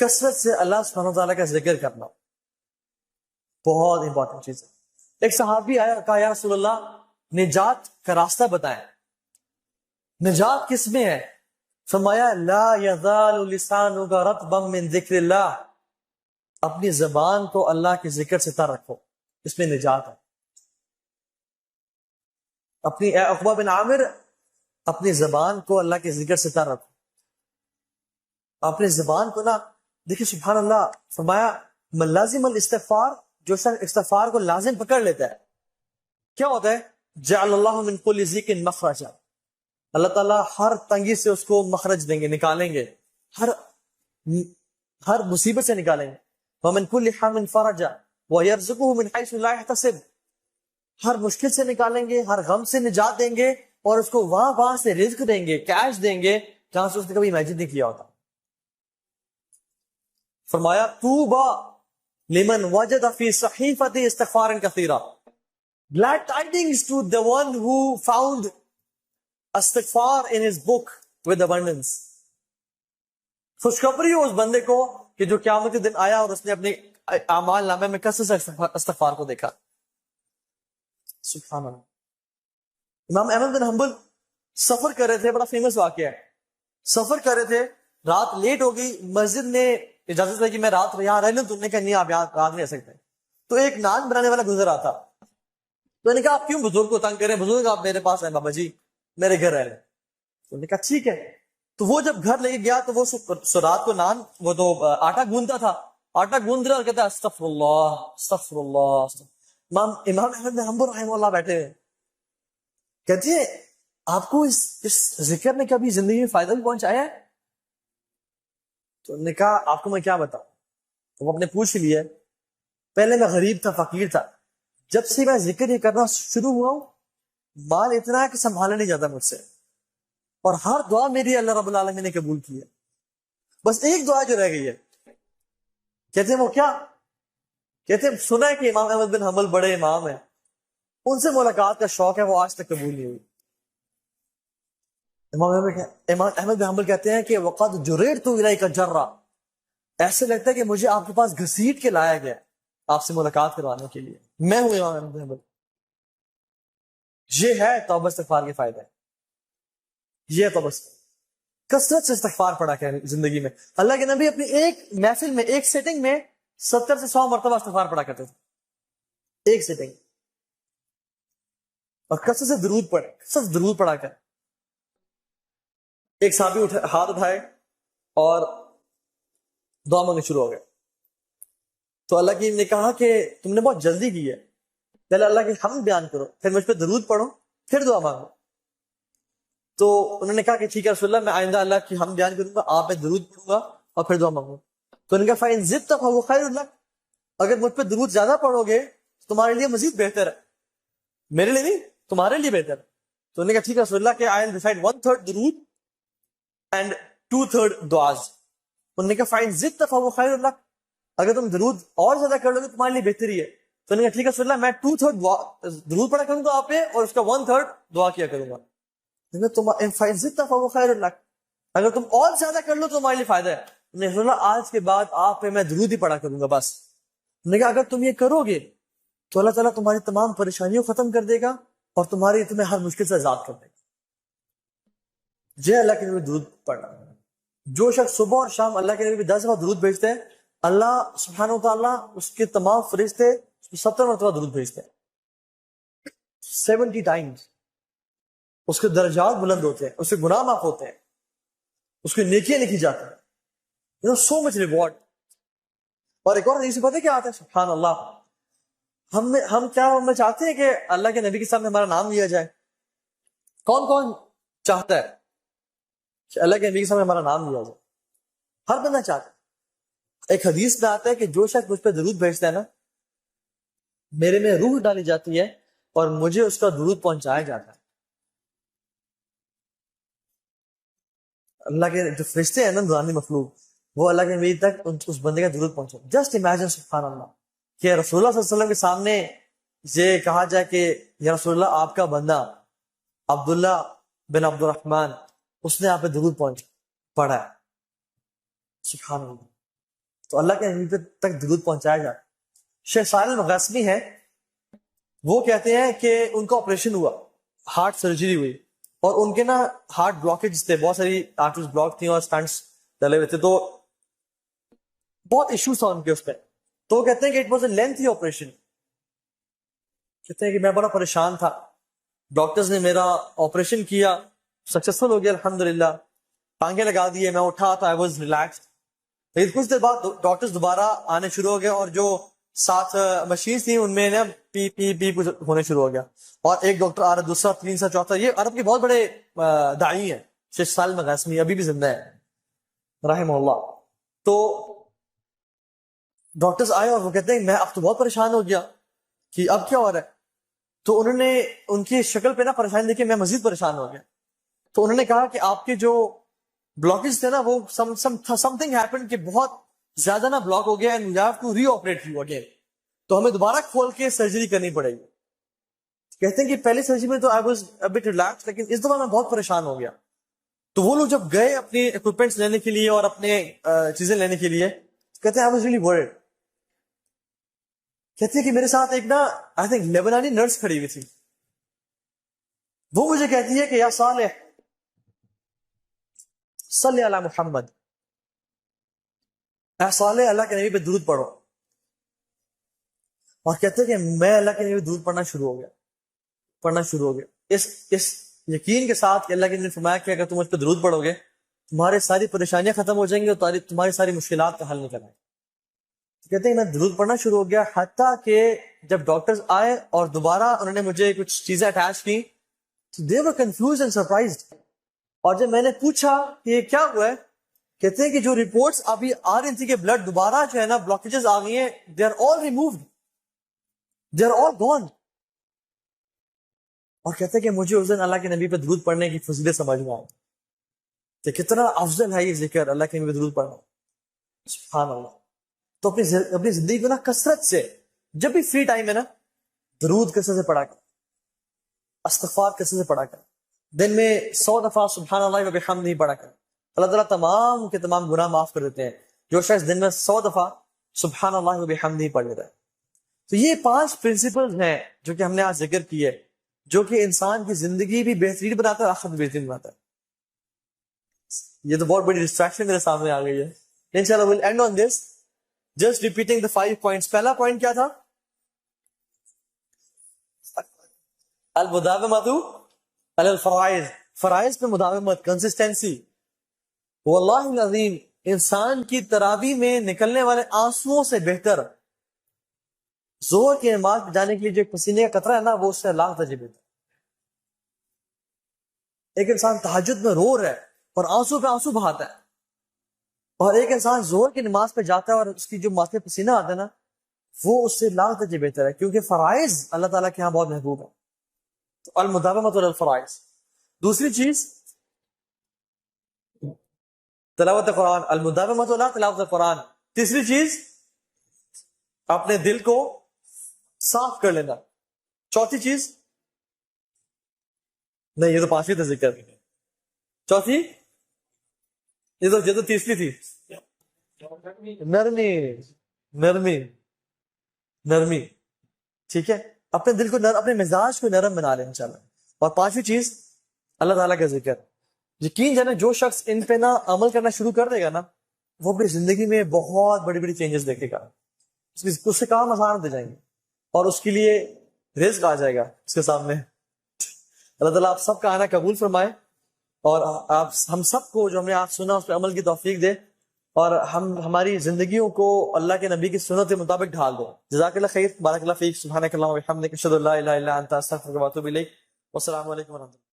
کثرت سے اللہ سبحانہ وتعالیٰ کا ذکر کرنا بہت امپورٹنٹ چیز ہے. ایک صحابی آیا, کہا یا رسول اللہ نجات کا راستہ بتائیں, نجات کس میں ہے؟ فرمایا لا یزال لسانک رطبا من ذکر اللہ, اپنی زبان کو اللہ کے ذکر سے تر رکھو, اس میں نجات ہے. اپنی عقبہ بن عامر, اپنی زبان کو اللہ کے ذکر سے تر رکھو. اپنی زبان کو نا, دیکھیں سبحان اللہ, فرمایا من لازم الاستغفار, جو شخص استغفار کو لازم پکڑ لیتا ہے کیا ہوتا ہے؟ جعل اللہ من کل ضیق مخرجا, اللہ تعالیٰ ہر تنگی سے اس کو مخرج دیں گے, نکالیں گے, ہر مصیبت سے نکالیں گے. ومن کل حم فرجا ویرزقہ من حیث لا یحتسب, ہر مشکل سے نکالیں گے, ہر غم سے نجات دیں گے, اور اس کو وہاں سے رزق دیں گے, کیش دیں گے جہاں سے اس نے کبھی امیجن نہیں کیا ہوتا. فرمایا طوبا لمن وجد فی صحیفۃ استغفار کثیرا, glad tidings to the one who found استغفار in his book with abundance. خوشخبری ہو اس بندے کو کہ جو قیامت کے دن آیا اور اس نے اپنے اعمال نامے میں کثرت سے استغفار کو دیکھا. سبحان اللہ. امام احمد بن حنبل سفر کر رہے تھے, بڑا فیمس واقعہ ہے, سفر کر رہے تھے, رات لیٹ ہو گئی, مسجد نے اجازت ہے کہ میں رات یہاں رہ لوں, تم نے کہا نہیں آپ یہاں رات نہیں رہ سکتے. تو ایک نان بنانے والا گزر رہا تھا, تو میں نے کہا آپ کیوں بزرگ کو تنگ کریں, بزرگ آپ میرے پاس ہیں, بابا جی میرے گھر رہ رہے. تو نے کہا ٹھیک ہے. تو وہ جب گھر لے کے گیا تو وہ رات کو نان, وہ تو آٹا گوندتا تھا, آٹا گوند رہا اور کہتا ہے استغفر اللہ استغفر اللہ. امام احمد بن حنبل رحمہ اللہ بیٹھے ہوئے, کہتے ہیں آپ کو اس ذکر نے کبھی زندگی میں فائدہ بھی پہنچایا ہے؟ تو نے کہا آپ کو میں کیا بتاؤں. تو وہ اپنے پوچھ لیے, پہلے میں غریب تھا, فقیر تھا, جب سے میں ذکر یہ کرنا شروع ہوا ہوں مال اتنا ہے کہ سنبھالا نہیں جاتا مجھ سے, اور ہر دعا میری اللہ رب العالمین نے قبول کی ہے. بس ایک دعا جو رہ گئی ہے. کہتے ہیں وہ کیا؟ کہتے ہیں سنا ہے کہ امام احمد بن حنبل بڑے امام ہیں, ان سے ملاقات کا شوق ہے, وہ آج تک قبول نہیں ہوئی. امام احمد بن حنبل کہتے ہیں کہ وقد جریرت الیک جرا, ایسے لگتا ہے کہ مجھے آپ کے پاس گھسیٹ کے لایا گیا آپ سے ملاقات کروانے کے لیے. میں ہوں امام احمد بن حنبل. یہ ہے توبہ استغفار کے فائدے, یہ توبہ کثرت سے استغفار پڑھا کریں زندگی میں. اللہ کے نبی اپنی ایک محفل میں, ایک سیٹنگ میں 70 سے 100 مرتبہ استغفار پڑھا کرتے تھے, ایک سیٹنگ. اور کثرت سے درود پڑھے, کثرت سے درود پڑھا کر. ایک صحابی ہاتھ اٹھائے اور دعا مانگنے شروع ہو گئے. تو اللہ کی نے کہا کہ تم نے بہت جلدی کی ہے, پہلے اللہ کی حمد بیان کرو, پھر مجھ پہ درود پڑھو, پھر دعا مانگو. تو انہوں نے کہا کہ ٹھیک ہے رسول اللہ, میں آئندہ اللہ کی حمد بیان کروں گا, آپ پہ درود پڑھوں گا اور پھر دعا مانگوں. تو انہوں نے کہا فَإِن زِدْتَ فَهُوَ خَيْرٌ لَكَ, اگر مجھ پہ درود زیادہ پڑھو گے تو تمہارے لیے مزید بہتر ہے, میرے لیے نہیں تمہارے لیے بہتر ہے. تو انہوں نے کہا ٹھیک ہے رسول اللہ کہ I will decide 1/3 درود and 2/3 دعاز. انہوں نے کہا فَإِن زِدْتَ فَهُوَ خَيْرٌ لَكَ, اگر تم درود اور زیادہ کر لو گے تمہارے لیے بہتری ہے. تو انہوں نے کہا ٹھیک ہے رسول اللہ میں 2/3 درود پڑھا کروں گا آپ پہ, اور اس کا 1/3 دعا کیا کروں گا. فَإِن زِدْتَ فَهُوَ خَيْرٌ لَكَ, اگر تم اور زیادہ کر لو تو تمہارے لیے فائدہ ہے. رسول اللہ آج کے بعد آپ پہ میں درود ہی پڑھا کروں گا بس. انہوں نے کہا اگر تم یہ کرو گے تو اللہ تعالیٰ تمہاری تمام پریشانیوں ختم کر دے گا اور تمہیں ہر مشکل سے آزاد کر دے گا. جے اللہ کے نبی درود پڑھنا. جو شخص صبح اور شام اللہ کے نبی 10 دفعہ درود بھیجتے ہیں, اللہ سبحانہ وتعالیٰ اس کے تمام فرشتے 70 مرتبہ درود بھیجتے ہیں, 70 ٹائمز. اس کے درجات بلند ہوتے ہیں, اس کے گناہ معاف ہوتے ہیں, اس کی نیکیاں لکھی جاتی ہیں. so much reward. اور ایک اور حدیث سے پتہ کیا آتا ہے, سبحان اللہ, ہم چاہتے ہیں کہ اللہ کے نبی کے سامنے ہمارا نام لیا جائے. کون کون چاہتا ہے کہ اللہ کے نبی کے سامنے ہمارا نام لیا جائے؟ ہر بندہ چاہتا ہے. ایک حدیث میں آتا ہے کہ جو شخص مجھ پہ درود بھیجتا ہے نا, میرے میں روح ڈالی جاتی ہے اور مجھے اس کا درود پہنچایا جاتا ہے. اللہ کے جو فرشتے ہیں نا, نورانی مخلوق, وہ اللہ کے نبی تک اس بندے کا درود پہنچے. جسٹ امیجن سبحان اللہ کہ رسول اللہ صلی اللہ علیہ وسلم کے سامنے یہ کہا جائے کہ یا رسول اللہ آپ کا بندہ عبداللہ بن عبد الرحمن, اس نے آپ پہ درود پڑھا ہے. سبحان اللہ. تو اللہ کے نبی تک درود پہنچایا جائے. شیخ صالح المغاسمی ہے, وہ کہتے ہیں کہ ان کا آپریشن ہوا, ہارٹ سرجری ہوئی, اور ان کے نا ہارٹ بلاکیج تھے, بہت ساری آرٹریز بلاک تھیں اور سٹنٹس ڈلے ہوئے تھے, تو بہت ایشوز تھا ان کے اس پہ. تو وہ کہتے ہیں کہ it was a lengthy operation. کہتے ہیں کہ میں بڑا پریشان تھا, ڈاکٹرز نے میرا آپریشن کیا, سکسیسفل ہو گیا الحمدللہ, ٹانگیں لگا دیے, میں اٹھا تو آئی واز ریلیکسڈ. لیکن کچھ دیر بعد ڈاکٹرز دوبارہ آنے شروع ہو گئے, اور جو 7 مشینز تھیں ان میں نا پی پی پی ہونے شروع ہو گیا, اور ایک ڈاکٹر آ رہا, دوسرا, تیسرا, چوتھا. یہ عرب کے بہت بڑے داعی ہیں, شیخ صالح المغاسمی ابھی بھی زندہ ہے رحمہ اللہ. تو ڈاکٹرز آئے اور وہ کہتے ہیں میں اب تو بہت پریشان ہو گیا کہ اب کیا ہو رہا ہے. تو انہوں نے ان کی شکل پہ نا پریشانی دیکھی, میں مزید پریشان ہو گیا. تو انہوں نے کہا کہ آپ کے جو بلاکیج تھے نا وہ سم تھنگ ہیپن کہ بہت زیادہ نا بلاک ہو گیا, and we have to re operate you again, تو ہمیں دوبارہ کھول کے سرجری کرنی پڑے گی. کہتے ہیں کہ پہلی سرجری میں تو I was a but relax, لیکن اس دفعہ میں بہت پریشان ہو گیا. تو وہ لوگ جب گئے اپنے اکوپمنٹس لینے کے لیے اور اپنے چیزیں لینے کے لیے, کہتے ہیں آئی واز ریئلی ورڈ. کہتے ہیں کہ میرے ساتھ ایک نا آئی تھنک لیبنانی نرس کھڑی ہوئی تھی, وہ مجھے کہتی ہے کہ یا صالح صلی علی محمد, اے صالح اللہ کے نبی پہ درود پڑھو. اور کہتے ہیں کہ میں اللہ کے نبی پہ درود پڑھنا شروع ہو گیا اس یقین کے ساتھ کہ اللہ کے نبی نے فرمایا کہ اگر تم اس پہ درود پڑھو گے تمہارے ساری پریشانیاں ختم ہو جائیں گی اور تمہاری ساری مشکلات کا حل نکل آئے. کہتے ہیں میں درود پڑھنا شروع ہو گیا, حتیٰ کہ جب ڈاکٹرز آئے اور دوبارہ انہوں نے مجھے کچھ چیزیں اٹیچ کی, they were confused and surprised. اور جب میں نے پوچھا کہ یہ کیا ہوا ہے, کہتے ہیں کہ جو رپورٹس ابھی آ رہی تھی کہ بلڈ دوبارہ جو ہے نا بلاکیجز آ گئی ہیں, they are all removed, they are all gone. اور کہتے ہیں کہ مجھے اس دن اللہ کے نبی پہ درود پڑھنے کی فضیلت سمجھ میں آئی کہ کتنا افضل ہے یہ ذکر, اللہ کے نبی پہ درود پڑھنا. سبحان اللہ. تو اپنی زندگی کو نا کثرت سے, جب بھی فری ٹائم ہے نا, درود کثرت سے پڑھا کر, استغفار کثرت سے پڑھا کر, دن میں 100 دفعہ سبحان اللہ و بحمدہ پڑھا کر. اللہ تعالیٰ تمام کے تمام گناہ معاف کر دیتے ہیں جو شخص دن میں 100 دفعہ سبحان اللہ و بحمدہ پڑھ لیتا ہے. تو یہ 5 پرنسپلز ہیں جو کہ ہم نے آج ذکر کی ہے, جو کہ انسان کی زندگی بھی بہترین بناتا ہے, آخرت بھی بہترین بناتا ہے. یہ تو بہت بڑی ڈسٹریکشن میرے سامنے آ گئی ہے. انشاءاللہ we'll end on this, just repeating the 5 points. پہلا پوائنٹ کیا تھا؟ المداومۃ علی الفرائض, فرائض پہ مداومت, کنسسٹنسی. واللہ العظیم انسان کی تراویح میں نکلنے والے آنسوؤں سے بہتر ظہر کی نماز جانے کے لیے جو پسینے کا قطرہ ہے نا, وہ اس سے لاکھ درجے بہتر. ایک انسان تہجد میں رو رہا ہے اور آنسو پہ آنسو بہاتا ہے, اور ایک انسان ظہر کی نماز پہ جاتا ہے اور اس کی جو ماتھے پسینہ آتا ہے نا, وہ اس سے لاکھ درجے بہتر ہے, کیونکہ فرائض اللہ تعالیٰ کے ہاں بہت محبوب ہے. تو المداومۃ علی الفرائض. دوسری چیز تلاوت قرآن, المداومۃ علی تلاوت قرآن. تیسری چیز اپنے دل کو صاف کر لینا. چوتھی چیز, نہیں یہ تو 5ویں تھا ذکر, چوتھی یہ تو تیسری تھی, نرمی. ٹھیک ہے, اپنے دل کو اپنے مزاج کو نرم بنا لیں انشاءاللہ. اور 5ویں چیز اللہ تعالیٰ کا ذکر. یقین جانا جو شخص ان پہ نا عمل کرنا شروع کر دے گا نا, وہ اپنی زندگی میں بہت بڑی بڑی چینجز دیکھے گا. اس سے کام آسان ہوتے جائیں گے اور اس کے لیے رزق آ جائے گا اس کے سامنے. اللہ تعالیٰ آپ سب کا آنا قبول فرمائے, اور آپ ہم سب کو جو ہم نے آج سنا اس پہ عمل کی توفیق دے, اور ہماری زندگیوں کو اللہ کے نبی کی سنت کے مطابق ڈھال دو. جزاک اللہ خیر, بارک اللہ فیک, سبحانک اللہم و بحمدک, اشہد ان لا الہ الا انت, استغفرک و اتوب الیک. والسلام علیکم ورحمۃ اللہ.